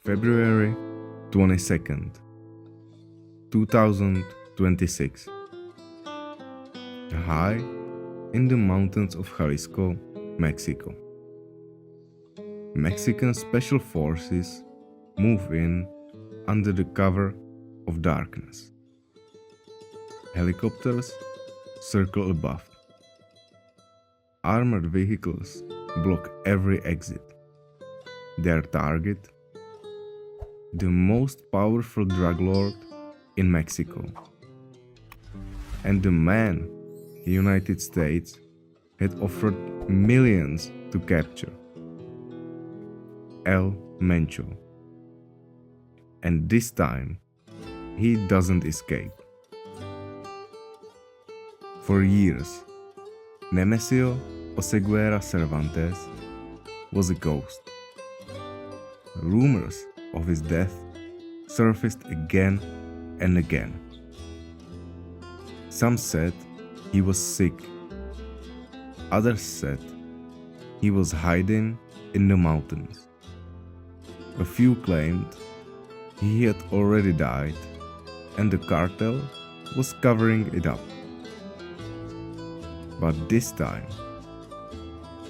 February 22nd, 2026. High in the mountains of Jalisco, Mexico. Mexican special forces move in under the cover of darkness. Helicopters circle above. Armored vehicles block every exit. Their target: the most powerful drug lord in Mexico, and the man the United States had offered millions to capture, El Mencho. And this time, he doesn't escape. For years, Nemesio Oseguera Cervantes was a ghost. Rumors of his death surfaced again and again. Some said he was sick. Others said he was hiding in the mountains. A few claimed he had already died and the cartel was covering it up. But this time,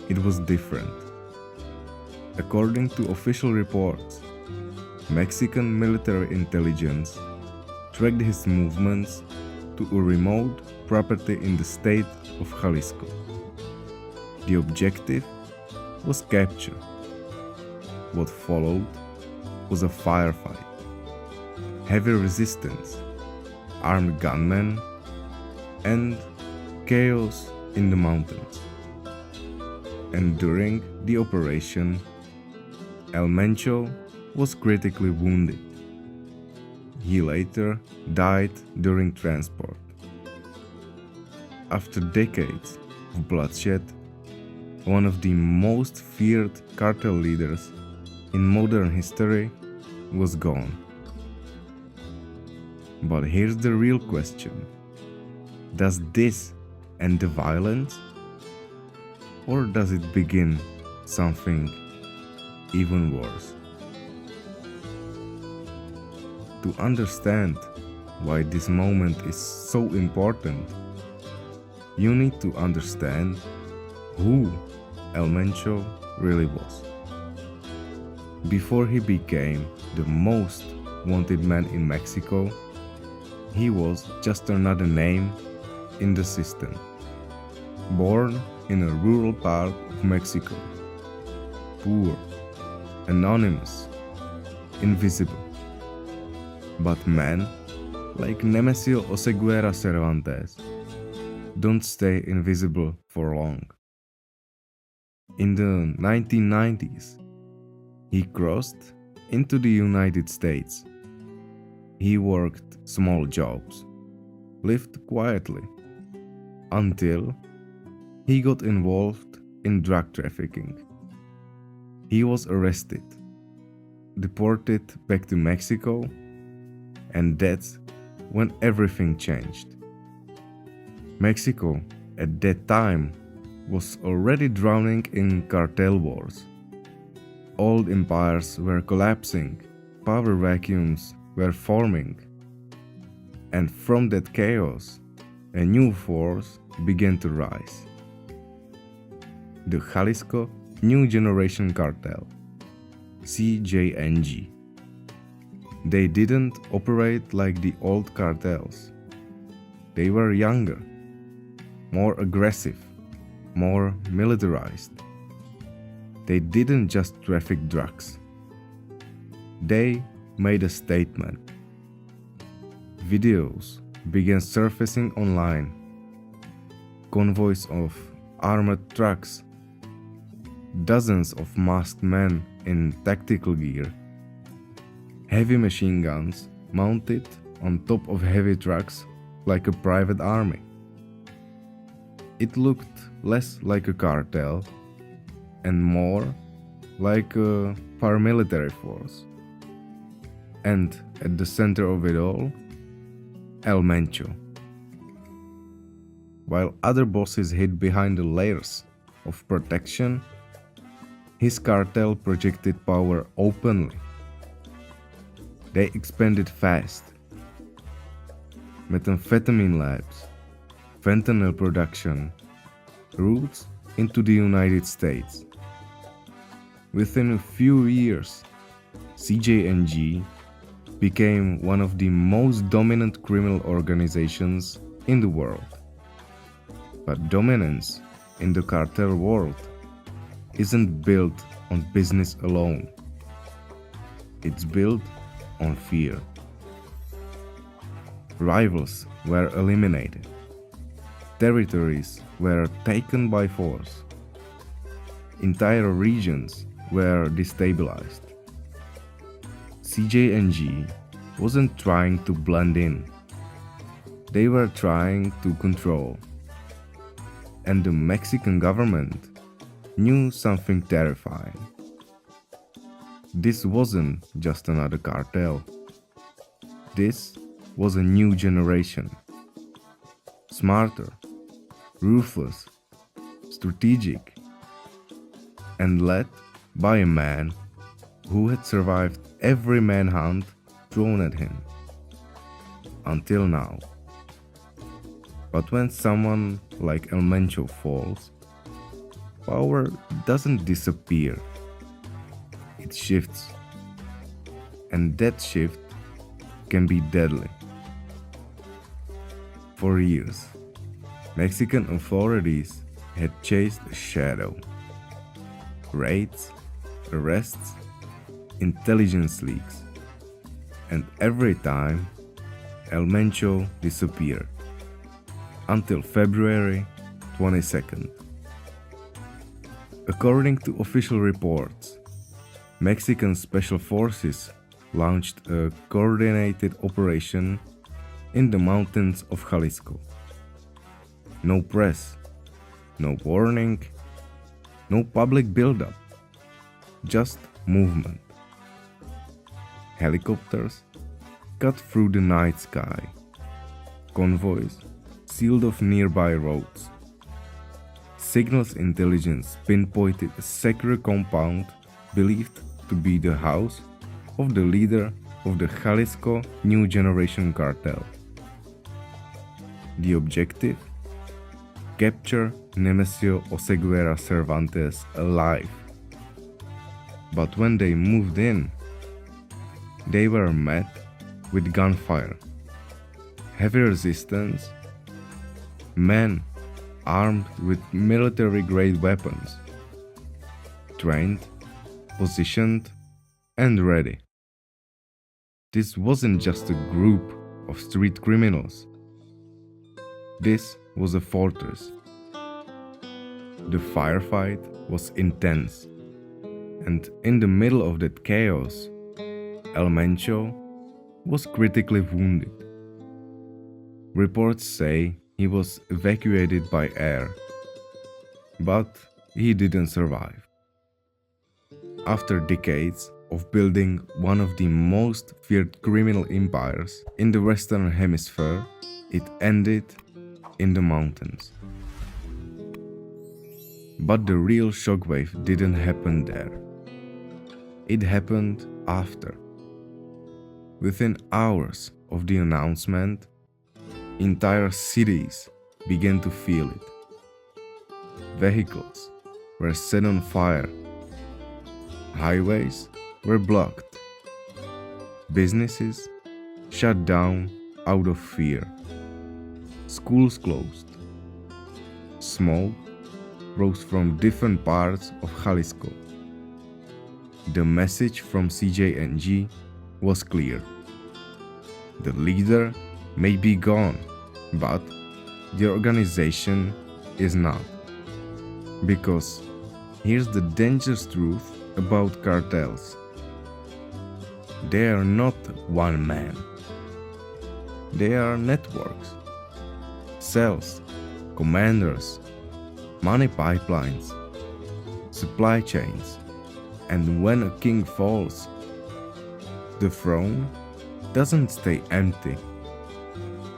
it was different. According to official reports, Mexican military intelligence tracked his movements to a remote property in the state of Jalisco. The objective was capture. What followed was a firefight. Heavy resistance, armed gunmen, and chaos in the mountains. And during the operation, El Mencho was critically wounded. He later died during transport. After decades of bloodshed, one of the most feared cartel leaders in modern history was gone. But here's the real question. Does this end the violence? Or does it begin something even worse? To understand why this moment is so important, you need to understand who El Mencho really was. Before he became the most wanted man in Mexico, he was just another name in the system. Born in a rural part of Mexico, poor, anonymous, invisible. But men like Nemesio Oseguera Cervantes don't stay invisible for long. In the 1990s, he crossed into the United States. He worked small jobs, lived quietly, until he got involved in drug trafficking. He was arrested, deported back to Mexico, and that's when everything changed. Mexico at that time was already drowning in cartel wars. Old empires were collapsing, power vacuums were forming, and from that chaos, a new force began to rise. The Jalisco New Generation Cartel, CJNG. They didn't operate like the old cartels. They were younger, more aggressive, more militarized. They didn't just traffic drugs. They made a statement. Videos began surfacing online. Convoys of armored trucks, dozens of masked men in tactical gear, heavy machine guns mounted on top of heavy trucks like a private army. It looked less like a cartel and more like a paramilitary force. And at the center of it all, El Mencho. While other bosses hid behind the layers of protection, his cartel projected power openly, They expanded fast. Methamphetamine labs, fentanyl production, routes into the United States. Within a few years, CJNG became one of the most dominant criminal organizations in the world. But dominance in the cartel world isn't built on business alone. It's built on fear. Rivals were eliminated. Territories were taken by force. Entire regions were destabilized. CJNG wasn't trying to blend in. They were trying to control. And the Mexican government knew something terrifying. This wasn't just another cartel. This was a new generation. Smarter, ruthless, strategic, and led by a man who had survived every manhunt thrown at him. Until now. But when someone like El Mencho falls, power doesn't disappear. It shifts. And that shift can be deadly. For years, Mexican authorities had chased a shadow. Raids, arrests, intelligence leaks. And every time, El Mencho disappeared. Until February 22nd. According to official reports, Mexican special forces launched a coordinated operation in the mountains of Jalisco. No press, no warning, no public buildup, just movement. Helicopters cut through the night sky. Convoys sealed off nearby roads. Signals intelligence pinpointed a secure compound believed to be the house of the leader of the Jalisco New Generation Cartel. The objective? Capture Nemesio Oseguera Cervantes alive. But when they moved in, they were met with gunfire, heavy resistance, men armed with military-grade weapons, trained, positioned, and ready. This wasn't just a group of street criminals. This was a fortress. The firefight was intense, and in the middle of that chaos, El Mencho was critically wounded. Reports say he was evacuated by air, but he didn't survive. After decades of building one of the most feared criminal empires in the Western Hemisphere, it ended in the mountains. But the real shockwave didn't happen there. It happened after. Within hours of the announcement, entire cities began to feel it. Vehicles were set on fire. Highways were blocked. Businesses shut down out of fear. Schools closed. Smoke rose from different parts of Jalisco. The message from CJNG was clear. The leader may be gone, but the organization is not. Because here's the dangerous truth about cartels. They are not one man. They are networks, cells, commanders, money pipelines, supply chains. And when a king falls, the throne doesn't stay empty.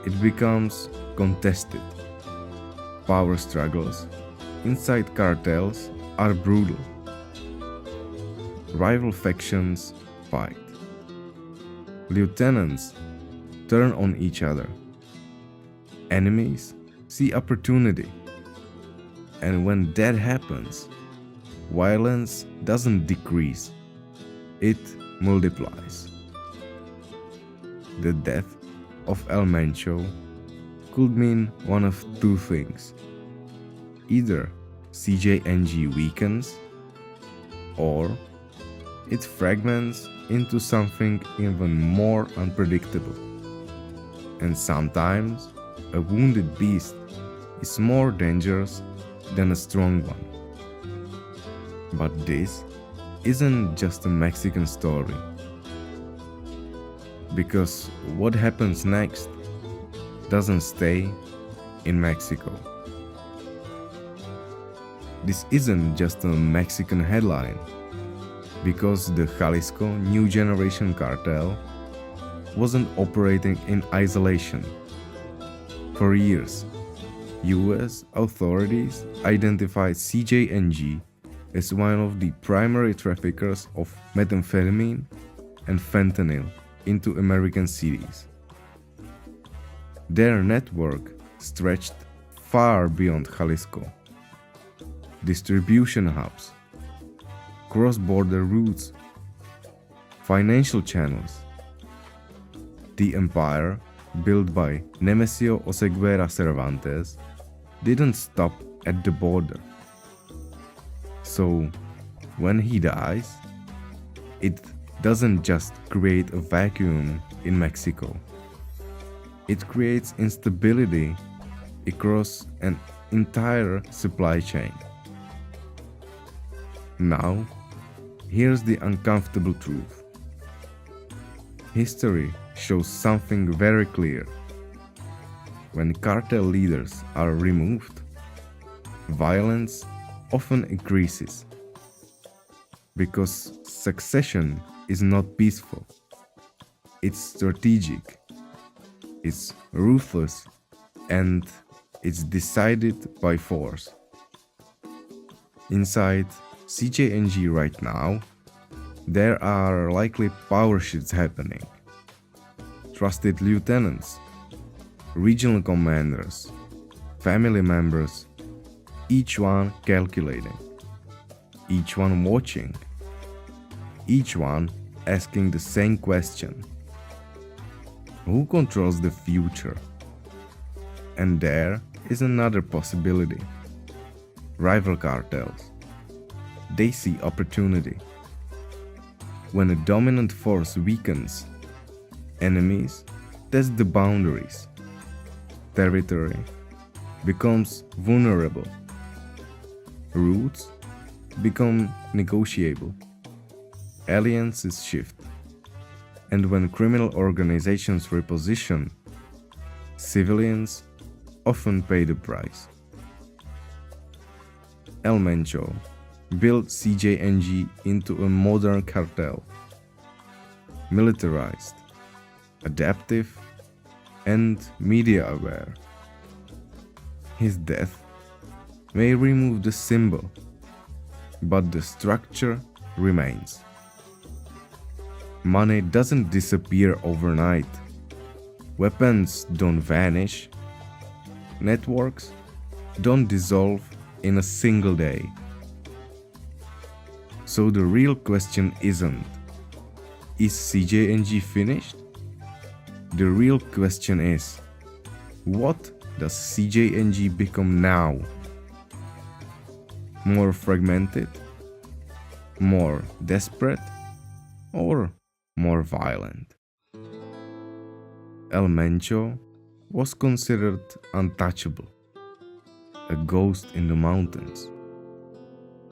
It becomes contested. Power struggles inside cartels are brutal. Rival factions fight. lieutenants turn on each other. Enemies see opportunity. And when that happens, violence doesn't decrease, it multiplies. The death of El Mencho could mean one of two things. Either CJNG weakens, or it fragments into something even more unpredictable. And sometimes a wounded beast is more dangerous than a strong one. But this isn't just a Mexican story. Because what happens next doesn't stay in Mexico. This isn't just a Mexican headline, because the Jalisco New Generation Cartel wasn't operating in isolation. For years, US authorities identified CJNG as one of the primary traffickers of methamphetamine and fentanyl into American cities. Their network stretched far beyond Jalisco. Distribution hubs, cross-border routes, financial channels. The empire, built by Nemesio Oseguera Cervantes, didn't stop at the border. So, when he dies, it doesn't just create a vacuum in Mexico. It creates instability across an entire supply chain. Now, here's the uncomfortable truth. History shows something very clear. When cartel leaders are removed, violence often increases. Because succession is not peaceful. It's strategic. It's ruthless. And it's decided by force. Inside CJNG right now, there are likely power shifts happening. Trusted lieutenants, regional commanders, family members, each one calculating, each one watching, each one asking the same question. Who controls the future? And there is another possibility. Rival cartels. They see opportunity. When a dominant force weakens, enemies test the boundaries. Territory becomes vulnerable. Routes become negotiable. Alliances shift. And when criminal organizations reposition, civilians often pay the price. El Mencho built CJNG into a modern cartel, militarized, adaptive, and media-aware. His death may remove the symbol, but the structure remains. Money doesn't disappear overnight. Weapons don't vanish. Networks don't dissolve in a single day. So the real question isn't, is CJNG finished? The real question is, what does CJNG become now? More fragmented? More desperate? Or more violent? El Mencho was considered untouchable, a ghost in the mountains,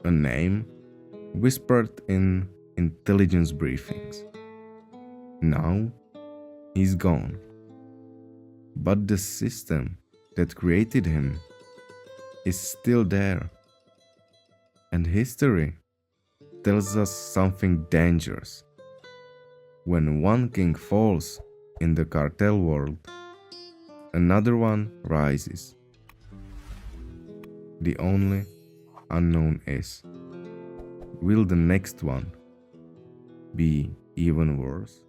a name whispered in intelligence briefings. Now he's gone, but the system that created him is still there, and history tells us something dangerous. When one king falls in the cartel world, another one rises. The only unknown is, will the next one be even worse?